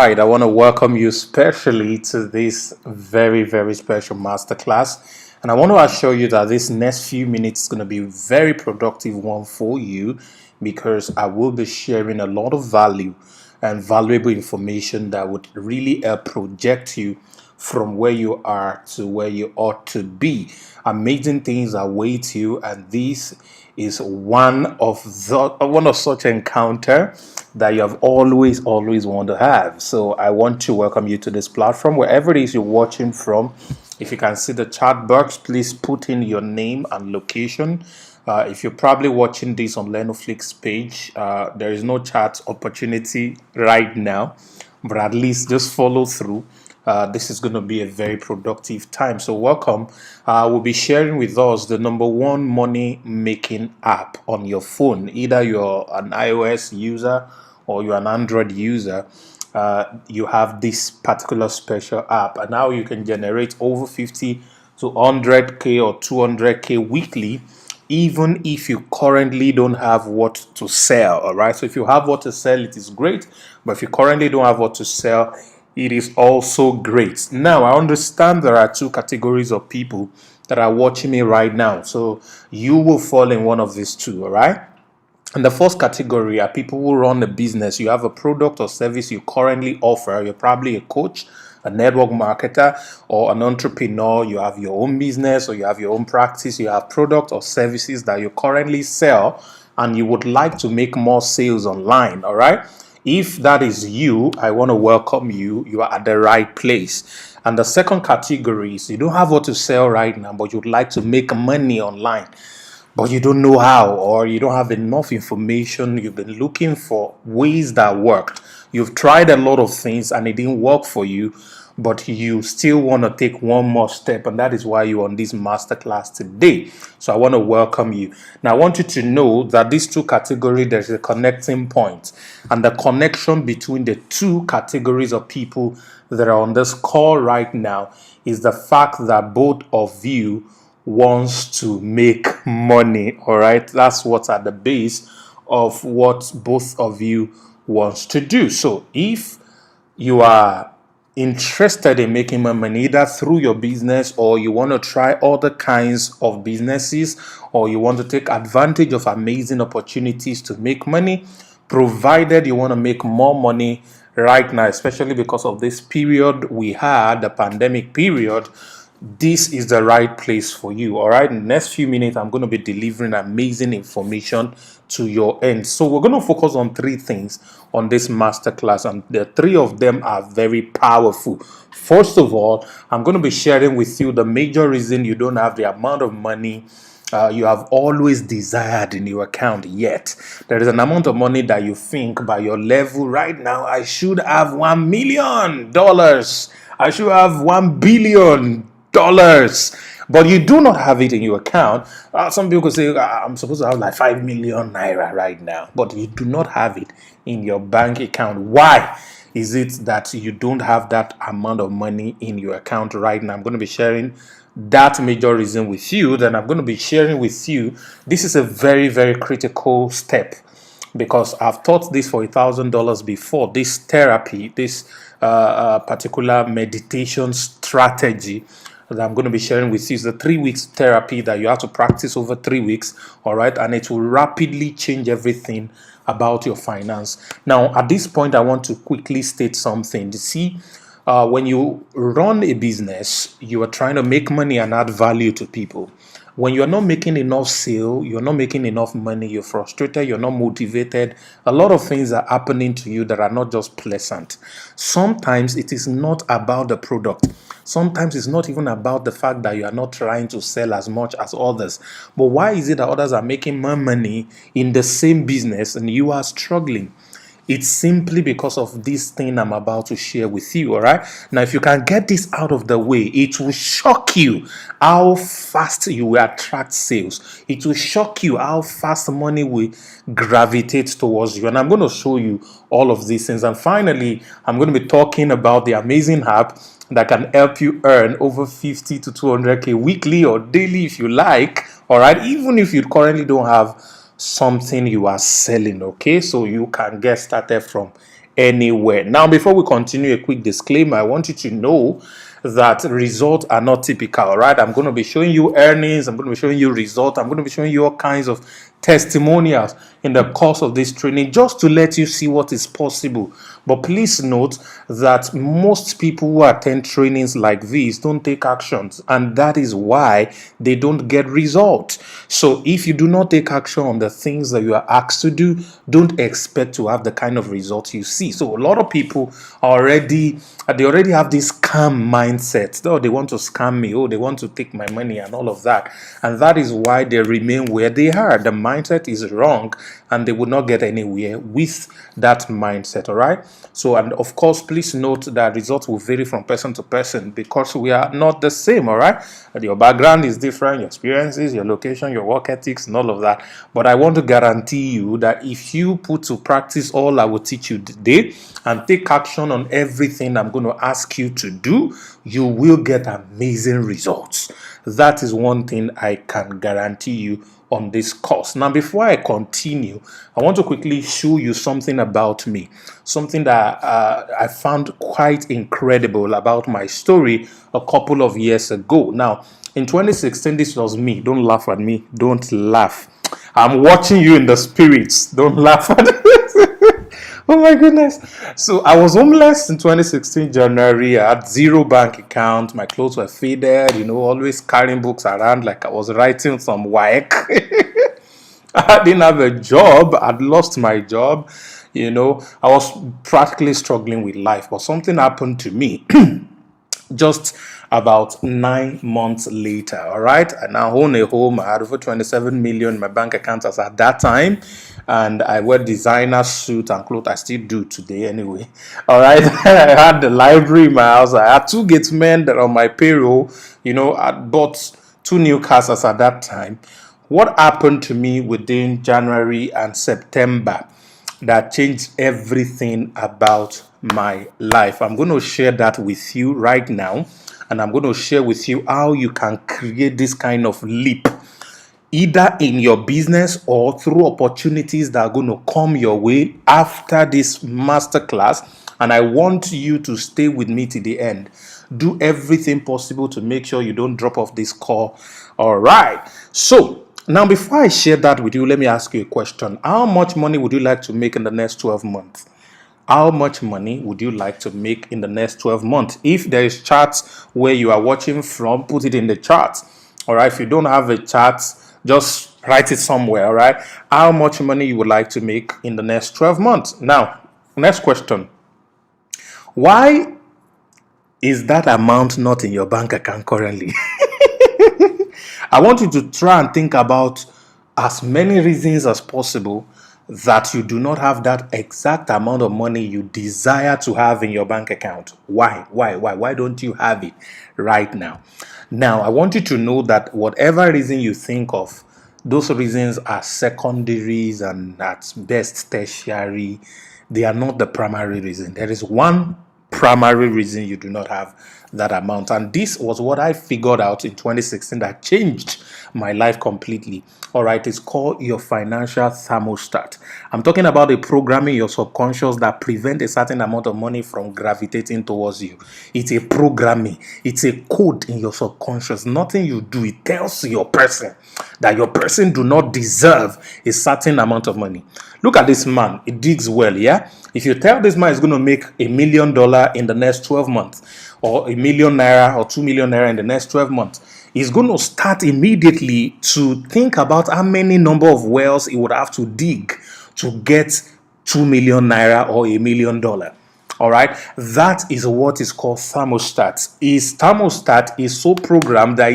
Right, I want to welcome you specially to this very, very special masterclass. And I want to assure you that this next few minutes is going to be a very productive one for you because I will be sharing a lot of value and valuable information that would really help project you from where you are to where you ought to be. Amazing things await you, and this is one of such encounter that you have always wanted to have. So I want to welcome you to this platform wherever it is you're watching from. If you can see the chat box, please put in your name and location. If you're probably watching this on Lenoflix page, there is no chat opportunity right now, but at least just follow through. This is going to be a very productive time. So, welcome. We'll be sharing with us the number one money making app on your phone. Either you're an iOS user or you're an Android user, you have this particular special app, and now you can generate over 50 to 100K or 200K weekly, even if you currently don't have what to sell. All right. So, if you have what to sell, it is great. But if you currently don't have what to sell, it is also great. Now, I understand there are two categories of people that are watching me right now. So you will fall in one of these two, all right? And the first category are people who run a business. You have a product or service you currently offer. You're probably a coach, a network marketer, or an entrepreneur. You have your own business or you have your own practice. You have product or services that you currently sell and you would like to make more sales online, all right? If that is you, I want to welcome you. You are at the right place. And the second category is you don't have what to sell right now, but you'd like to make money online, but you don't know how, or you don't have enough information. You've been looking for ways that worked. You've tried a lot of things and it didn't work for you, but you still want to take one more step, and that is why you're on this masterclass today. So I want to welcome you. Now I want you to know that these two categories, there's a connecting point, and the connection between the two categories of people that are on this call right now is the fact that both of you wants to make money. All right, that's what's at the base of what both of you wants to do. So if you are interested in making more money either through your business, or you want to try other kinds of businesses, or you want to take advantage of amazing opportunities to make money, provided you want to make more money right now, especially because of this period we had, the pandemic period, this is the right place for you. All right, in the next few minutes I'm going to be delivering amazing information to your end. So we're going to focus on three things on this masterclass, and the three of them are very powerful. First of all, I'm going to be sharing with you the major reason you don't have the amount of money you have always desired in your account yet. There is an amount of money that you think by your level right now, I should have $1 million, I should have $1 billion, but you do not have it in your account. Some people could say, I'm supposed to have like 5 million naira right now, but you do not have it in your bank account. Why is it that you don't have that amount of money in your account right now? I'm going to be sharing that major reason with you. Then I'm going to be sharing with you, this is a very, very critical step, because I've taught this for $1,000 before. This therapy, this particular meditation strategy that I'm going to be sharing with you is the 3 weeks therapy that you have to practice over 3 weeks. All right, and it will rapidly change everything about your finance. Now, at this point, I want to quickly state something. You see, when you run a business, you are trying to make money and add value to people. When you're not making enough sale, you're not making enough money, you're frustrated, you're not motivated, a lot of things are happening to you that are not just pleasant. Sometimes it is not about the product. Sometimes it's not even about the fact that you are not trying to sell as much as others. But why is it that others are making more money in the same business and you are struggling? It's simply because of this thing I'm about to share with you, all right? Now, if you can get this out of the way, it will shock you how fast you will attract sales. It will shock you how fast money will gravitate towards you. And I'm going to show you all of these things. And finally, I'm going to be talking about the amazing app that can help you earn over 50 to 200K weekly or daily if you like, all right? Even if you currently don't have something you are selling, okay? So you can get started from anywhere. Now, before we continue, a quick disclaimer. I want you to know that results are not typical, all right? I'm going to be showing you earnings. I'm going to be showing you results. I'm going to be showing you all kinds of testimonials in the course of this training just to let you see what is possible. But please note that most people who attend trainings like this don't take actions, and that is why they don't get results. So if you do not take action on the things that you are asked to do, don't expect to have the kind of results you see. So a lot of people already have this scam mindset. Oh, they want to scam me. Oh, they want to take my money and all of that. And that is why they remain where they are. The mindset is wrong, and they will not get anywhere with that mindset. All right. So, and of course, please note that results will vary from person to person because we are not the same. All right. Your background is different, your experiences, your location, your work ethics, and all of that. But I want to guarantee you that if you put to practice all I will teach you today and take action on everything I'm going to ask you to do, you will get amazing results. That is one thing I can guarantee you on this course. Now, before I continue, I want to quickly show you something about me, something that I found quite incredible about my story a couple of years ago. Now, in 2016, this was me. Don't laugh at me. Don't laugh. I'm watching you in the spirits. Don't laugh at me. Oh my goodness. So I was homeless in 2016 January. I had zero bank account. My clothes were faded, always carrying books around like I was writing some work. I didn't have a job. I'd lost my job. I was practically struggling with life. But something happened to me just about 9 months later. All right. I now own a home. I had over 27 million in my bank account as at that time. And I wear designer suit and clothes. I still do today anyway. All right. I had the library in my house. I had 2 gatesmen that are on my payroll. I bought 2 new cars as at that time. What happened to me within January and September that changed everything about my life? I'm going to share that with you right now. And I'm going to share with you how you can create this kind of leap, either in your business or through opportunities that are going to come your way after this masterclass. And I want you to stay with me to the end. Do everything possible to make sure you don't drop off this call. All right. So now, before I share that with you, let me ask you a question. How much money would you like to make in the next 12 months? How much money would you like to make in the next 12 months? If there is charts where you are watching from, put it in the chart. All right. If you don't have a chart, just write it somewhere. All right. How much money you would like to make in the next 12 months? Now, next question. Why is that amount not in your bank account currently? I want you to try and think about as many reasons as possible that you do not have that exact amount of money you desire to have in your bank account. Why? Why don't you have it right now? Now, I want you to know that whatever reason you think of, those reasons are secondaries and at best tertiary. They are not the primary reason. There is one primary reason you do not have that amount, and this was what I figured out in 2016 that changed my life completely. All right, it's called your financial thermostat. I'm talking about a program in your subconscious that prevent a certain amount of money from gravitating towards you. It's a programming, it's a code in your subconscious. Nothing you do, it tells your person that your person do not deserve a certain amount of money. Look at this man, it digs well, yeah? If you tell this man is going to make $1 million in the next 12 months, or ₦1 million or 2 million naira in the next 12 months, he's going to start immediately to think about how many number of wells he would have to dig to get 2 million naira or $1 million. All right, that is what is called thermostat. His thermostat is so programmed that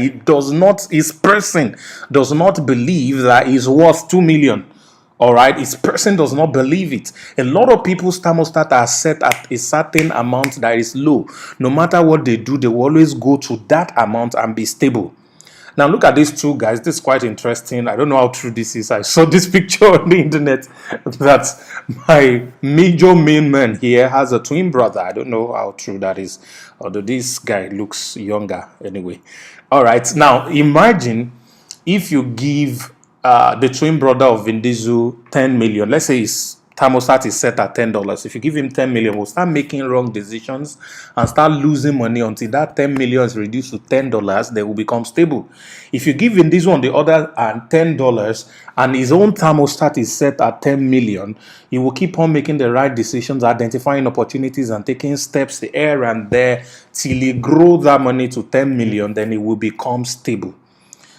his person does not believe that he's worth 2 million. All right, his person does not believe it. A lot of people's thermostat are set at a certain amount that is low. No matter what they do, they will always go to that amount and be stable. Now look at these 2 guys. This is quite interesting. I don't know how true this is. I saw this picture on the internet that my major main man here has a twin brother. I don't know how true that is, although this guy looks younger anyway. All right, now imagine if you give the twin brother of Vin Diesel 10 million. Let's say he's thermostat is set at $10. If you give him 10 million, will start making wrong decisions and start losing money until that 10 million is reduced to $10. They will become stable. If you give him this one, the other, and $10, and his own thermostat is set at 10 million, he will keep on making the right decisions, identifying opportunities, and taking steps here and there till he grows that money to 10 million. Then it will become stable.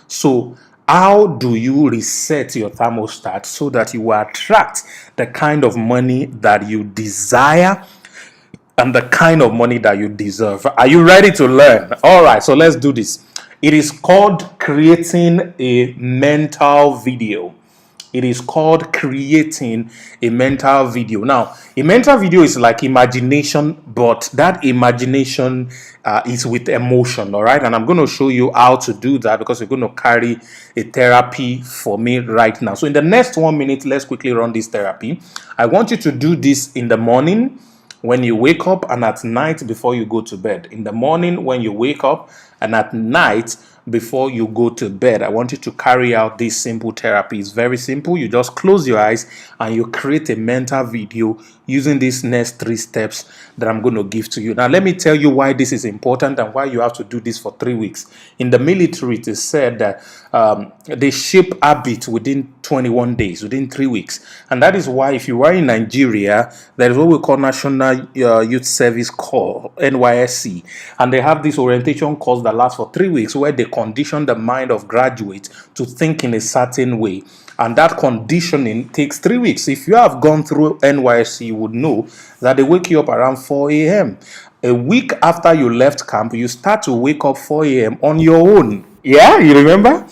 So how do you reset your thermostat so that you will attract the kind of money that you desire and the kind of money that you deserve? Are you ready to learn? All right, so let's do this. It is called creating a mental video. It is called creating a mental video. Now, a mental video is like imagination, but that imagination is with emotion, all right? And I'm going to show you how to do that because we're going to carry a therapy for me right now. So in the next 1 minute, let's quickly run this therapy. I want you to do this in the morning when you wake up and at night before you go to bed. In the morning when you wake up and at night before you go to bed, I want you to carry out this simple therapy. It's very simple. You just close your eyes and you create a mental video using these next 3 steps that I'm going to give to you. Now, let me tell you why this is important and why you have to do this for 3 weeks. In the military, it is said that they shape habit within 21 days, within 3 weeks. And that is why if you are in Nigeria, there is what we call National Youth Service Corps, NYSC. And they have this orientation course that lasts for 3 weeks where they condition the mind of graduates to think in a certain way. And that conditioning takes 3 weeks. If you have gone through NYSC, you would know that they wake you up around 4 a.m. A week after you left camp, you start to wake up 4 a.m. on your own. Yeah, you remember?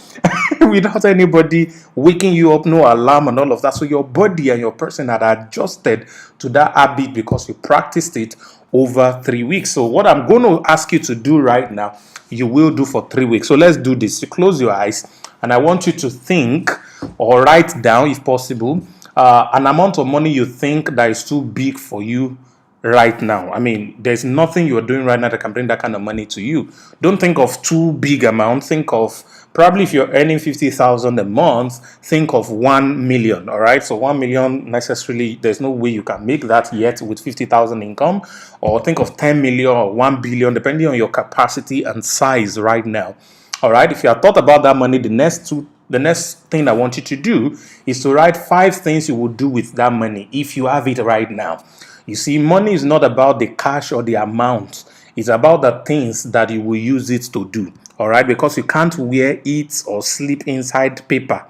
Without anybody waking you up, no alarm and all of that. So your body and your person had adjusted to that habit because you practiced it over 3 weeks. So what I'm going to ask you to do right now, you will do for 3 weeks. So let's do this. You close your eyes and I want you to think or write down, if possible, an amount of money you think that is too big for you right now. I mean, there's nothing you're doing right now that can bring that kind of money to you. Don't think of too big amount. Think of probably if you're earning 50,000 a month, think of 1 million. All right. So 1 million necessarily, there's no way you can make that yet with 50,000 income, or think of 10 million or 1 billion, depending on your capacity and size right now. All right. If you have thought about that money, the next thing I want you to do is to write 5 things you would do with that money if you have it right now. You see, money is not about the cash or the amount. It's about the things that you will use it to do. All right, because you can't wear, eat, or sleep inside paper,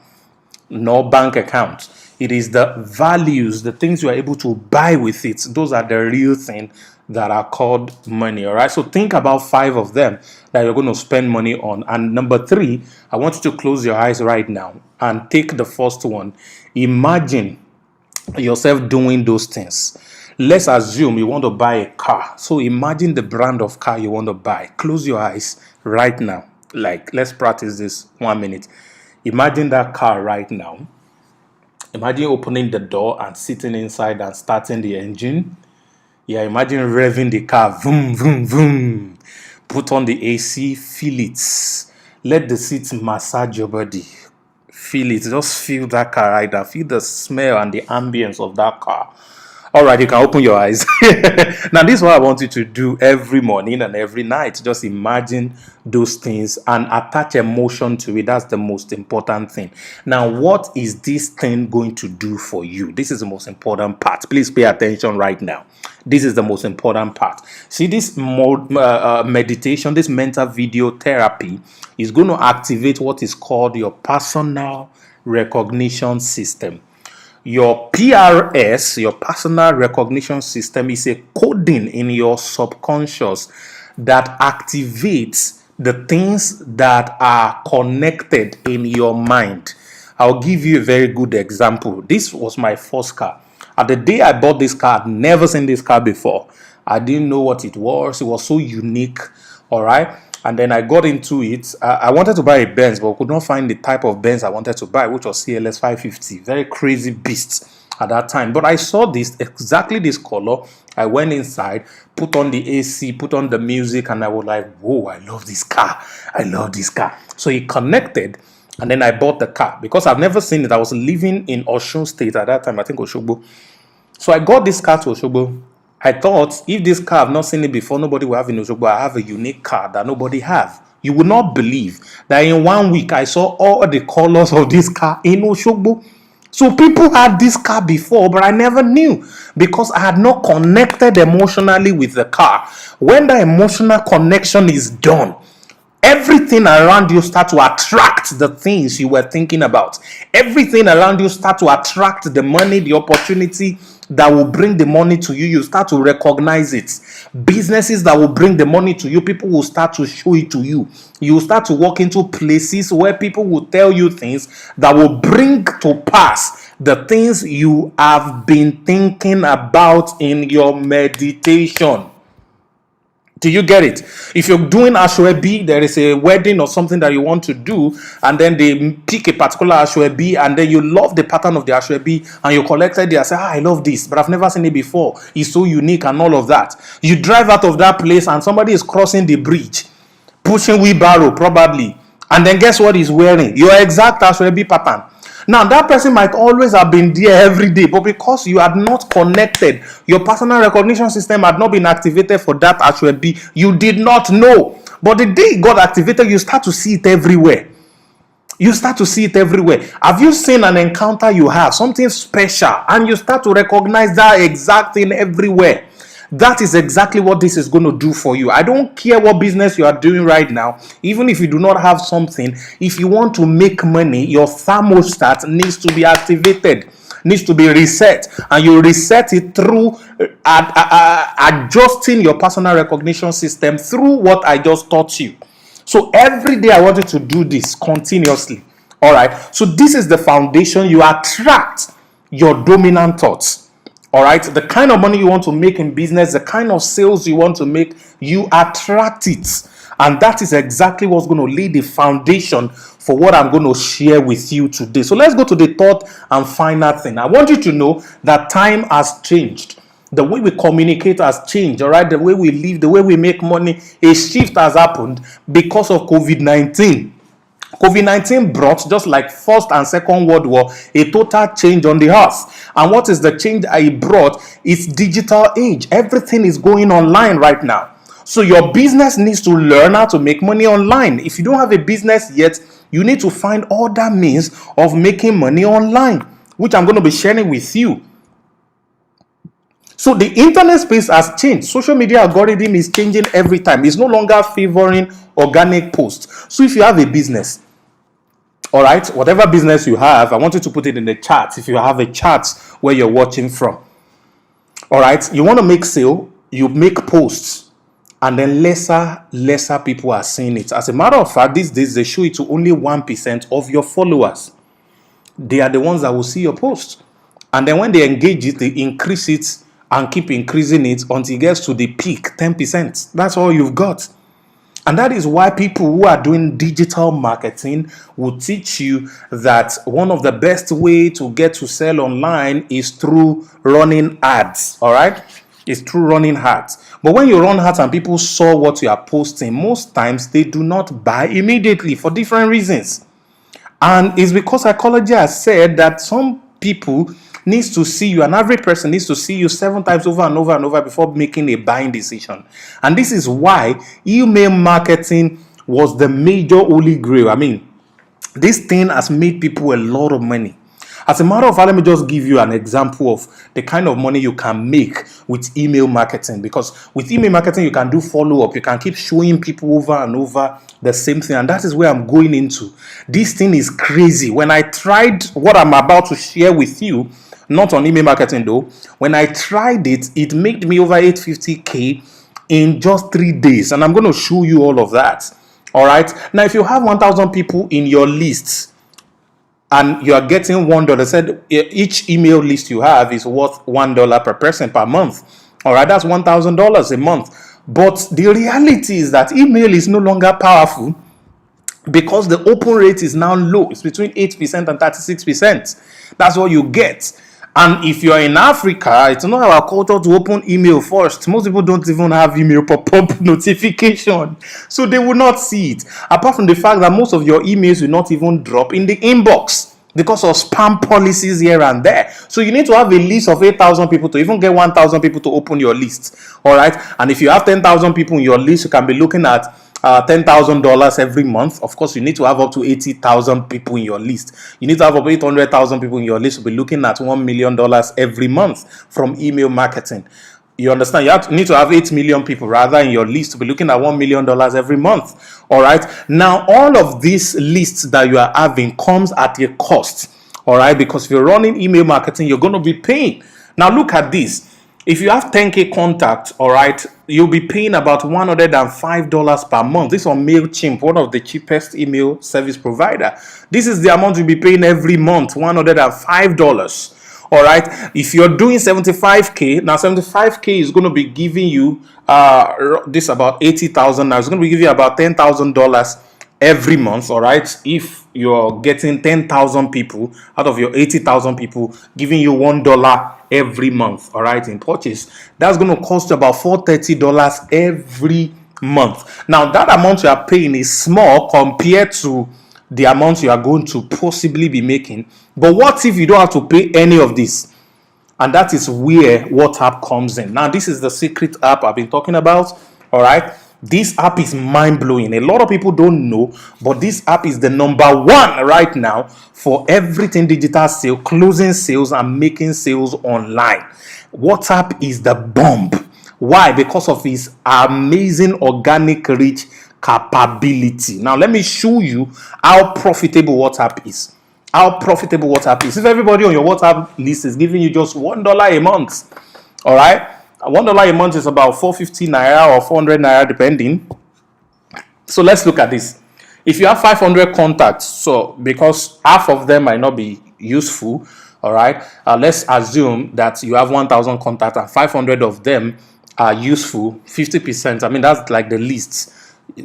nor bank account. It is the values, the things you are able to buy with it. Those are the real thing that are called money. All right, so think about 5 of them that you're going to spend money on. And number 3, I want you to close your eyes right now and take the first one. Imagine yourself doing those things. Let's assume you want to buy a car. So imagine the brand of car you want to buy. Close your eyes right now. Like, let's practice this 1 minute. Imagine that car right now. Imagine opening the door and sitting inside and starting the engine. Yeah, imagine revving the car. Vroom, vroom, vroom. Put on the AC, feel it. Let the seats massage your body. Feel it. Just feel that car right now. Feel the smell and the ambience of that car. All right, you can open your eyes. Now, this is what I want you to do every morning and every night. Just imagine those things and attach emotion to it. That's the most important thing. Now, what is this thing going to do for you? This is the most important part. Please pay attention right now. This is the most important part. See, this meditation, this mental video therapy is going to activate what is called your personal recognition system. Your PRS, your personal recognition system, is a coding in your subconscious that activates the things that are connected in your mind. I'll give you a very good example. This was my first car. At the day I bought this car, I'd never seen this car before. I didn't know what it was. It was so unique. All right. And then I got into it. I wanted to buy a Benz, but could not find the type of Benz I wanted to buy, which was CLS 550. Very crazy beast at that time. But I saw this, exactly this color. I went inside, put on the AC, put on the music, and I was like, whoa, I love this car. I love this car. So it connected, and then I bought the car because I've never seen it. I was living in Osun State at that time, I think Osogbo. So I got this car to Osogbo. I thought if this car I've not seen it before, nobody will have in Osogbo. I have a unique car that nobody have. You will not believe that in 1 week I saw all the colors of this car in Osogbo. So people had this car before, but I never knew because I had not connected emotionally with the car. When the emotional connection is done, everything around you start to attract the things you were thinking about. Everything around you start to attract the money, the opportunity that will bring the money to you. You start to recognize it. Businesses that will bring the money to you, people will start to show it to you. You will start to walk into places where people will tell you things that will bring to pass the things you have been thinking about in your meditation. Do you get it? If you're doing Ashwebi, there is a wedding or something that you want to do, and then they pick a particular Ashwebi, and then you love the pattern of the Ashwebi, and you collected it and say, I love this, but I've never seen it before. It's so unique and all of that. You drive out of that place, and somebody is crossing the bridge, pushing wheelbarrow probably, and then guess what he's wearing? Your exact Ashwebi pattern. Now, that person might always have been there every day, but because you had not connected, your personal recognition system had not been activated for that Ashwebi, you did not know. But the day it got activated, you start to see it everywhere. You start to see it everywhere. Have you seen an encounter you have, something special, and you start to recognize that exact thing everywhere? That is exactly what this is going to do for you. I don't care what business you are doing right now. Even if you do not have something, if you want to make money, your thermostat needs to be activated, needs to be reset, and you reset it through adjusting your personal recognition system through what I just taught you. So every day I want you to do this continuously. All right. So this is the foundation. You attract your dominant thoughts. All right, the kind of money you want to make in business, the kind of sales you want to make, you attract it. And that is exactly what's going to lay the foundation for what I'm going to share with you today. So let's go to the third and final thing. I want you to know that time has changed. The way we communicate has changed, all right? The way we live, the way we make money, a shift has happened because of COVID-19. COVID-19 brought, just like First and Second World War, a total change on the earth. And what is the change it brought? It's digital age. Everything is going online right now. So your business needs to learn how to make money online. If you don't have a business yet, you need to find other means of making money online, which I'm going to be sharing with you. So the internet space has changed. Social media algorithm is changing every time. It's no longer favoring organic posts. So if you have a business, all right, whatever business you have, I want you to put it in the chat. If you have a chat where you're watching from, all right, you want to make sale, you make posts, and then lesser people are seeing it. As a matter of fact, these days they show it to only 1% of your followers. They are the ones that will see your post, and then when they engage it, they increase it and keep increasing it until it gets to the peak, 10%. That's all you've got. And that is why people who are doing digital marketing will teach you that one of the best way to get to sell online is through running ads. All right? It's through running ads. But when you run ads and people saw what you are posting, most times they do not buy immediately for different reasons. And it's because psychology has said that some people needs to see you, an average person needs to see you 7 times over and over and over before making a buying decision. And this is why email marketing was the major holy grail. I mean, this thing has made people a lot of money. As a matter of fact, let me just give you an example of the kind of money you can make with email marketing. Because with email marketing, you can do follow-up. You can keep showing people over and over the same thing. And that is where I'm going into. This thing is crazy. When I tried what I'm about to share with you, not on email marketing though, when I tried it, it made me over 850K in just 3 days. And I'm going to show you all of that. All right. Now, if you have 1,000 people in your list, and you are getting $1, said each email list you have is worth $1 per person per month. All right, that's $1,000 a month. But the reality is that email is no longer powerful because the open rate is now low. It's between 8% and 36%. That's what you get. And if you're in Africa, it's not our culture to open email first. Most people don't even have email pop-up notification, so they will not see it. Apart from the fact that most of your emails will not even drop in the inbox. because of spam policies here and there. So you need to have a list of 8,000 people to even get 1,000 people to open your list. All right. And if you have 10,000 people in your list, you can be looking at $10,000 every month. Of course, you need to have up to 80,000 people in your list. You need to have up 800,000 people in your list. You'll be looking at $1 million every month from email marketing. You understand? You need to have 8 million people rather in your list to be looking at $1 million every month. All right. Now, all of these lists that you are having comes at a cost. All right. Because if you're running email marketing, you're going to be paying. Now, look at this. If you have 10K contacts, all right, you'll be paying about $105 per month. This is on MailChimp, one of the cheapest email service provider. This is the amount you'll be paying every month, $105. All right. If you're doing 75K, now 75K is going to be giving you this about 80,000. Now it's going to be giving you about $10,000 every month. All right. If you're getting 10,000 people out of your 80,000 people giving you $1 every month, all right, in purchase, that's going to cost you about $430 every month. Now that amount you are paying is small compared to the amount you are going to possibly be making. But what if you don't have to pay any of this? And that is where WhatsApp comes in. Now, this is the secret app I've been talking about. All right. This app is mind-blowing. A lot of people don't know, but this app is the number one right now for everything digital sale, closing sales, and making sales online. WhatsApp is the bomb. Why? Because of its amazing organic reach capability. Now, let me show you how profitable WhatsApp is. How profitable WhatsApp is. If everybody on your WhatsApp list is giving you just $1 a month, all right, $1 a month is about 450 naira or 400 naira, depending. So let's look at this. If you have 500 contacts, so because half of them might not be useful, all right, let's assume that you have 1,000 contacts and 500 of them are useful. 50%. I mean, that's like the least.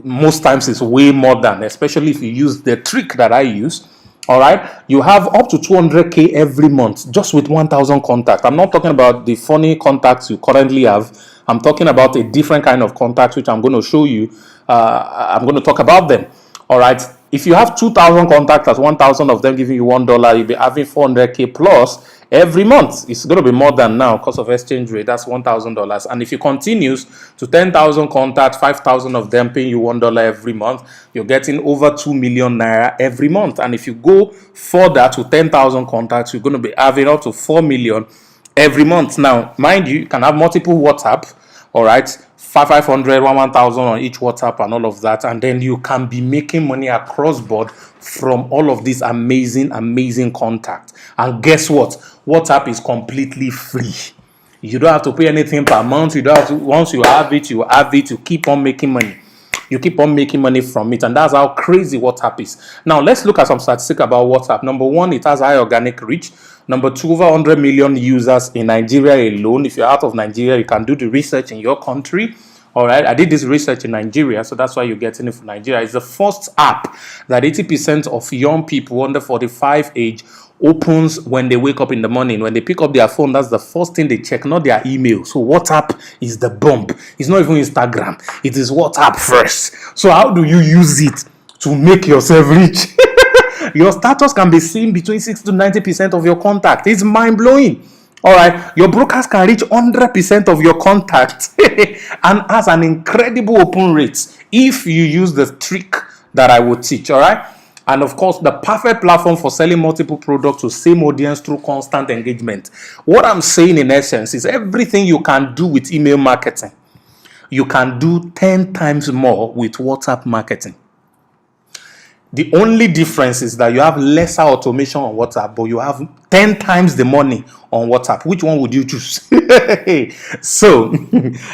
Most times it's way more than, especially if you use the trick that I use. All right, you have up to 200K every month just with 1,000 contacts. I'm not talking about the funny contacts you currently have. I'm talking about a different kind of contacts, which I'm going to show you. I'm going to talk about them. All right, if you have 2,000 contacts, that's 1,000 of them giving you $1, you'll be having 400K plus every month. It's going to be more than now because of exchange rate. That's $1,000. And if you continues to 10,000 contacts, 5,000 of them paying you $1 every month, you're getting over 2 million naira every month. And if you go further to 10,000 contacts, you're going to be having up to 4 million every month. Now, mind you, you can have multiple WhatsApp, all right, 500, 1,000 on each WhatsApp and all of that. And then you can be making money across board from all of these amazing contacts. And guess what? WhatsApp is completely free. You don't have to pay anything per month. You don't have to, once you have it, you keep on making money. You keep on making money from it. And that's how crazy WhatsApp is. Now, let's look at some statistics about WhatsApp. Number one, it has high organic reach. Number two, over 100 million users in Nigeria alone. If you're out of Nigeria, you can do the research in your country. All right, I did this research in Nigeria, so that's why you're getting it from Nigeria. It's the first app that 80% of young people under 45 age opens when they wake up in the morning. When they pick up their phone, that's the first thing they check, not their email. So WhatsApp is the bomb. It's not even Instagram. It is WhatsApp first. So how do you use it to make yourself rich? Your status can be seen between 60 to 90% of your contact. It's mind-blowing. All right, your brokers can reach 100% of your contacts and has an incredible open rate if you use the trick that I will teach. All right, and of course, the perfect platform for selling multiple products to same audience through constant engagement. What I'm saying in essence is everything you can do with email marketing, you can do 10 times more with WhatsApp marketing. The only difference is that you have lesser automation on WhatsApp, but you have 10 times the money on WhatsApp. Which one would you choose? So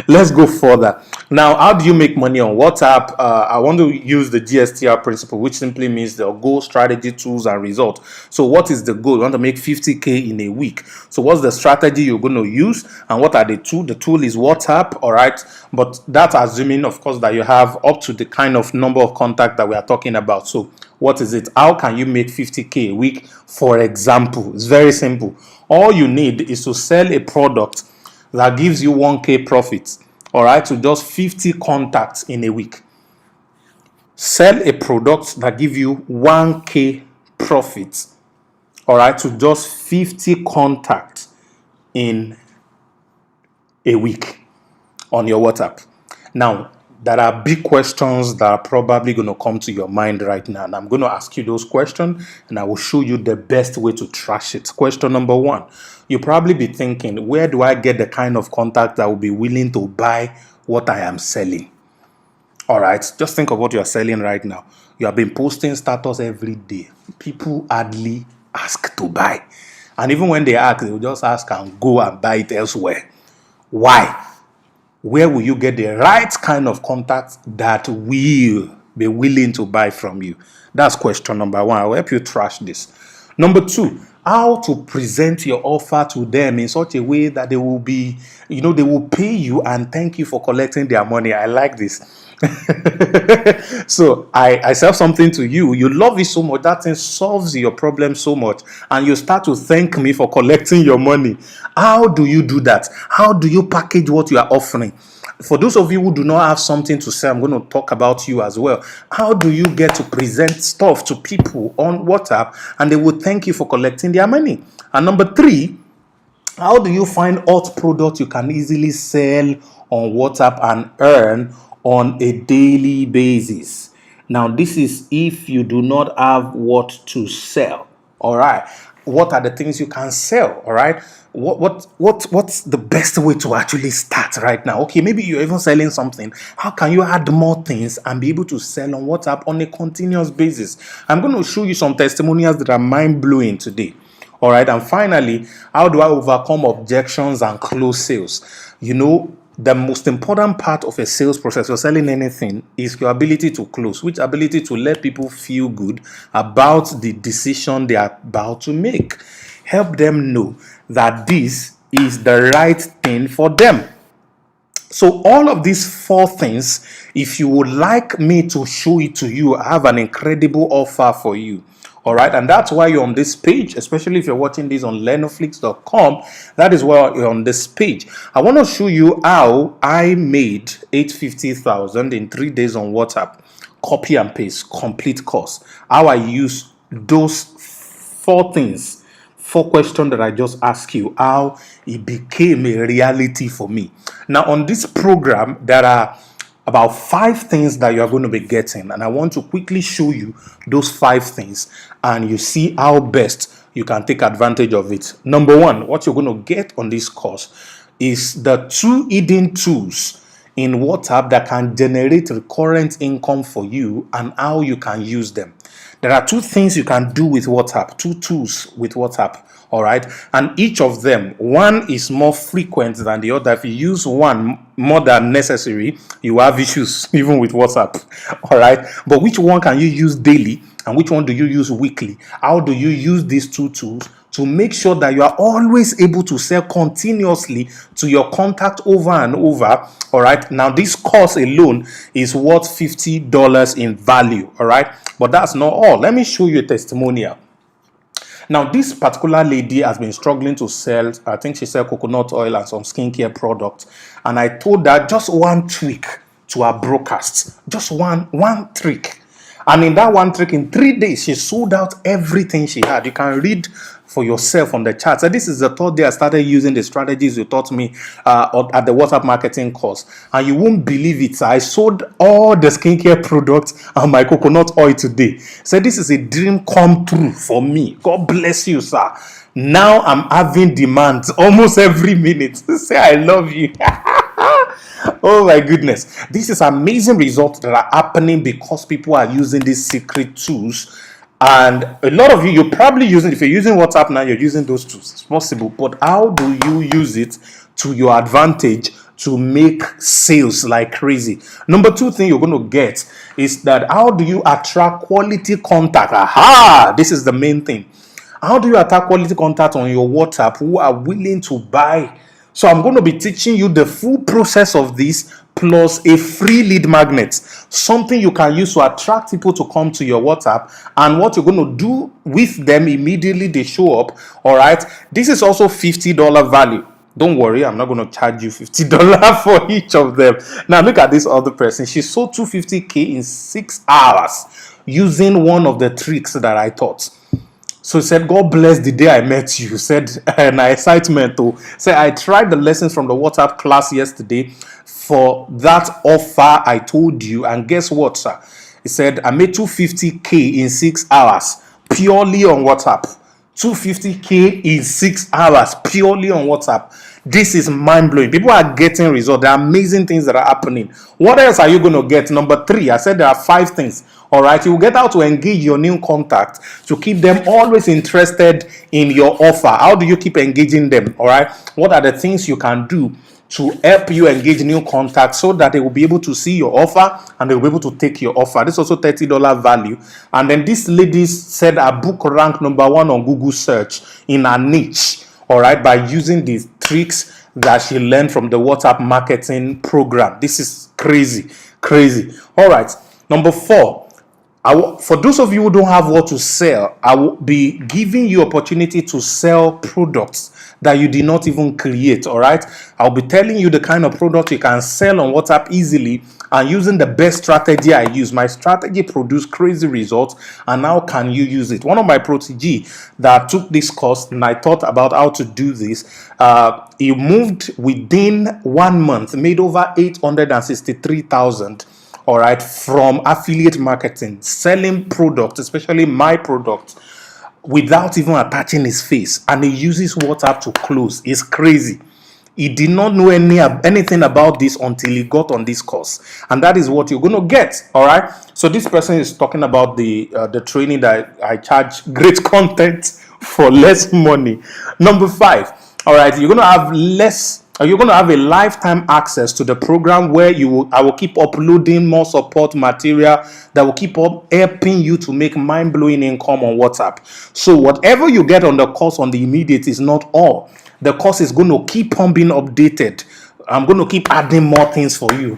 let's go further. Now, how do you make money on WhatsApp? I want to use the GSTR principle, which simply means the goal, strategy, tools, and result. So what is the goal? You want to make 50K in a week. So what's the strategy you're going to use? And what are the tools? The tool is WhatsApp, all right? But that's assuming, of course, that you have up to the kind of number of contacts that we are talking about. So what is it? How can you make 50K a week? For example, it's very simple. All you need is to sell a product that gives you 1K profit, all right, to just 50 contacts in a week. Sell a product that gives you 1K profit all right, to just 50 contacts in a week on your WhatsApp. Now, there are big questions that are probably going to come to your mind right now. And I'm going to ask you those questions and I will show you the best way to trash it. Question number one, you'll probably be thinking, where do I get the kind of contact that will be willing to buy what I am selling? All right, just think of what you are selling right now. You have been posting status every day. People hardly ask to buy. And even when they ask, they will just ask and go and buy it elsewhere. Why? Where will you get the right kind of contact that will be willing to buy from you? That's question number one. I'll help you trash this. Number two, how to present your offer to them in such a way that they will be, they will pay you and thank you for collecting their money. I like this. So I sell something to you, you love it so much, that thing solves your problem so much, and you start to thank me for collecting your money. How do you do that? How do you package what you are offering? For those of you who do not have something to say, I'm going to talk about you as well. How do you get to present stuff to people on WhatsApp and they will thank you for collecting their money? And number three, how do you find hot products you can easily sell on WhatsApp and earn on a daily basis? Now, this is if you do not have what to sell. All right. What are the things you can sell? All right. What's the best way to actually start right now? Okay, maybe you're even selling something. How can you add more things and be able to sell on WhatsApp on a continuous basis? I'm going to show you some testimonials that are mind-blowing today. All right. And finally, how do I overcome objections and close sales? The most important part of a sales process, or selling anything, is your ability to close, which ability to let people feel good about the decision they are about to make. Help them know that this is the right thing for them. So all of these four things, if you would like me to show it to you, I have an incredible offer for you. All right, and that's why you're on this page, especially if you're watching this on lenoflix.com. That is why you're on this page. I want to show you how I made $850,000 in 3 days on WhatsApp. Copy and paste, complete course. How I use those four things, four questions that I just asked you, how it became a reality for me. Now, on this program, there are about 5 things that you are going to be getting, and I want to quickly show you those 5 things, and you see how best you can take advantage of it. Number one, what you're going to get on this course is the 2 hidden tools in WhatsApp that can generate recurrent income for you and how you can use them. There are 2 things you can do with WhatsApp, 2 tools with WhatsApp. All right, and each of them, one is more frequent than the other. If you use one more than necessary, you have issues even with WhatsApp. All right, but which one can you use daily and which one do you use weekly? How do you use these 2 tools to make sure that you are always able to sell continuously to your contact over and over? All right, now this course alone is worth $50 in value. All right, but that's not all. Let me show you a testimonial. Now, this particular lady has been struggling to sell, I think she sells coconut oil and some skincare products. And I told her just one trick to her broadcast. Just one trick. And in that one trick, in 3 days, she sold out everything she had. You can read for yourself on the chart. So this is the third day I started using the strategies you taught me at the WhatsApp marketing course. And you won't believe it. I sold all the skincare products and my coconut oil today. So this is a dream come true for me. God bless you, sir. Now I'm having demands almost every minute. Say I love you. Oh my goodness. This is amazing results that are happening because people are using these secret tools. And a lot of you're probably using, if you're using WhatsApp now, you're using those tools. It's possible. But how do you use it to your advantage to make sales like crazy? Number 2 thing you're going to get is that how do you attract quality contact? Aha! This is the main thing. How do you attract quality contact on your WhatsApp who are willing to buy? So I'm going to be teaching you the full process of this, plus a free lead magnet, something you can use to attract people to come to your WhatsApp, and what you're going to do with them immediately they show up. All right, this is also $50 value. Don't worry, I'm not going to charge you $50 for each of them. Now look at this other person. She sold $250K in 6 hours using one of the tricks that I taught. So he said, God bless the day I met you. He said, and excitement too. Said, I tried the lessons from the WhatsApp class yesterday for that offer I told you. And guess what, sir? He said, I made 250K in 6 hours purely on WhatsApp. 250K in 6 hours purely on WhatsApp. This is mind-blowing. People are getting results. There are amazing things that are happening. What else are you going to get? Number 3, I said there are 5 things. All right, you will get how to engage your new contact to keep them always interested in your offer. How do you keep engaging them? All right, what are the things you can do to help you engage new contacts so that they will be able to see your offer and they will be able to take your offer? This is also $30 value. And then this lady said her book ranked number 1 on Google search in her niche, all right, by using these tricks that she learned from the WhatsApp marketing program. This is crazy. All right, number 4. For those of you who don't have what to sell, I will be giving you opportunity to sell products that you did not even create. All right, I'll be telling you the kind of product you can sell on WhatsApp easily and using the best strategy I use. My strategy produced crazy results, and how can you use it? One of my proteges that took this course and I thought about how to do this, he moved within 1 month, made over 863,000. All right, from affiliate marketing, selling products, especially my product, without even attaching his face, and he uses WhatsApp to close. It's crazy. He did not know anything about this until he got on this course, and that is what you're going to get. All right. So this person is talking about the training that I charge great content for less money. Number 5. All right, you're going to have a lifetime access to the program where I will keep uploading more support material that will keep up helping you to make mind-blowing income on WhatsApp. So whatever you get on the course on the immediate is not all. The course is going to keep on being updated. I'm going to keep adding more things for you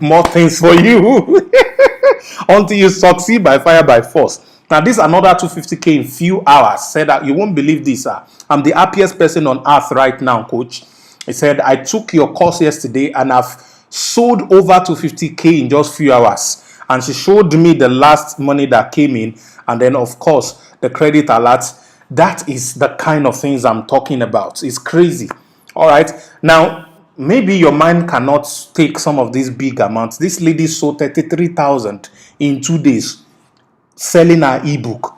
until you succeed by fire by force. Now, this is another 250K in few hours. Said that you won't believe this. I'm the happiest person on earth right now, coach. He said, I took your course yesterday and I've sold over 250K in just few hours. And she showed me the last money that came in. And then, of course, the credit alert. That is the kind of things I'm talking about. It's crazy. All right. Now, maybe your mind cannot take some of these big amounts. This lady sold 33,000 in 2 days selling her ebook.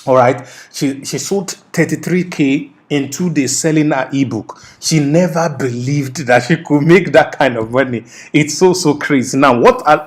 All right. She sold 33K in 2 days selling her ebook. She never believed that she could make that kind of money. It's so crazy. Now,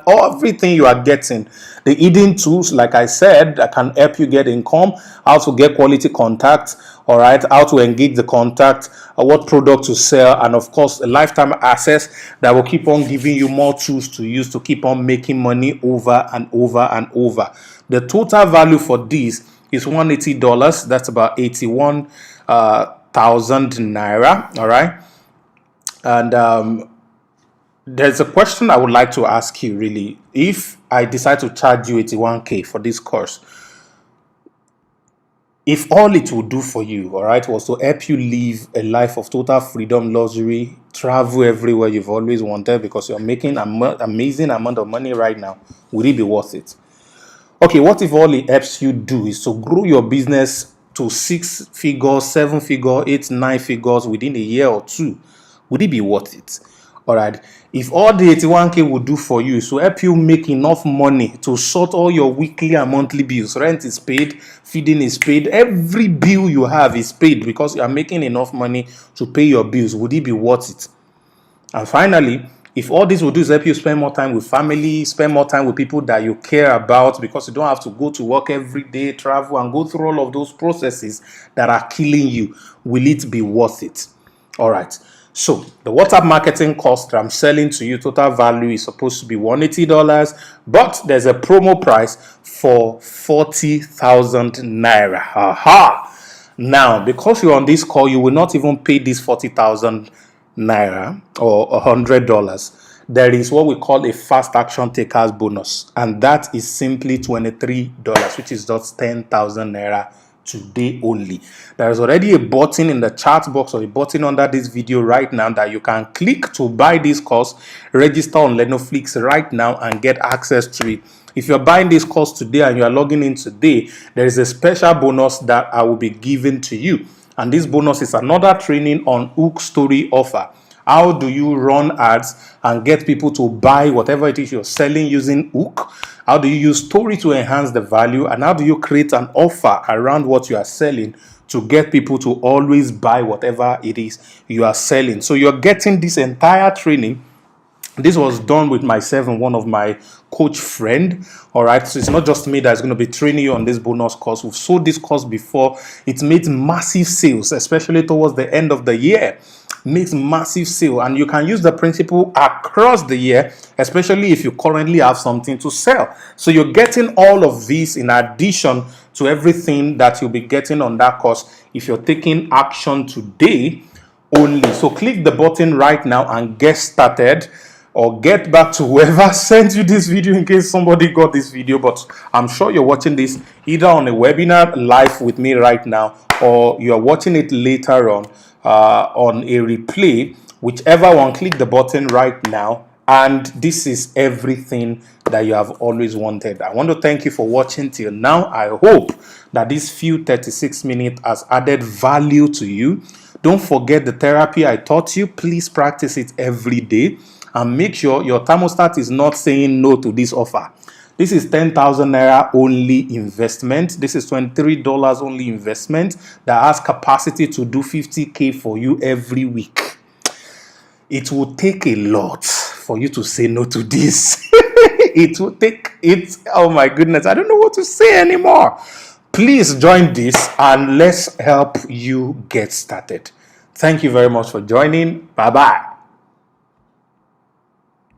everything you are getting, the hidden tools, like I said, that can help you get income, how to get quality contact, all right, how to engage the contact, what product to sell, and of course, a lifetime access that will keep on giving you more tools to use to keep on making money over and over and over. The total value for this is $180. That's about 81,000 naira. All right. And there's a question I would like to ask you, really. If I decide to charge you 81K for this course, if all it will do for you, all right, was to help you live a life of total freedom, luxury, travel everywhere you've always wanted because you're making an amazing amount of money right now, would it be worth it? Okay, what if all it helps you do is to grow your business to 6 figures, 7 figures, 8, 9 figures within a year or 2? Would it be worth it? All right. If all the 81K would do for you is to help you make enough money to sort all your weekly and monthly bills, rent is paid, feeding is paid, every bill you have is paid because you are making enough money to pay your bills, would it be worth it? And finally, if all this will do is help you spend more time with family, spend more time with people that you care about because you don't have to go to work every day, travel, and go through all of those processes that are killing you, will it be worth it? All right. So the WhatsApp marketing cost that I'm selling to you, total value is supposed to be $180, but there's a promo price for 40,000 naira. Aha! Now, because you're on this call, you will not even pay this 40,000 naira or $100. There is what we call a fast action takers bonus, and that is simply $23, which is just 10,000 naira today only. There is already a button in the chat box or a button under this video right now that you can click to buy this course, register on Lenoflix right now and get access to it. If you're buying this course today and you are logging in today, there is a special bonus that I will be giving to you. And this bonus is another training on Hook Story Offer. How do you run ads and get people to buy whatever it is you're selling using Hook? How do you use story to enhance the value? And how do you create an offer around what you are selling to get people to always buy whatever it is you are selling? So you're getting this entire training. This was done with myself and one of my coach friend. All right, so it's not just me that's going to be training you on this bonus course. We've sold this course before. It made massive sales, especially towards the end of the year. Makes massive sale, and you can use the principle across the year, especially if you currently have something to sell. So you're getting all of these in addition to everything that you'll be getting on that course if you're taking action today only. So click the button right now and get started, or get back to whoever sent you this video in case somebody got this video. But I'm sure you're watching this either on a webinar live with me right now, or you're watching it later on a replay. Whichever one, click the button right now, and this is everything that you have always wanted. I want to thank you for watching till now. I hope that this few 36 minutes has added value to you. Don't forget the therapy I taught you. Please practice it every day and make sure your thermostat is not saying no to this offer. This is 10,000 naira only investment. This is $23 only investment that has capacity to do 50K for you every week. It will take a lot for you to say no to this. It will take it. Oh my goodness, I don't know what to say anymore. Please join this and let's help you get started. Thank you very much for joining. Bye bye.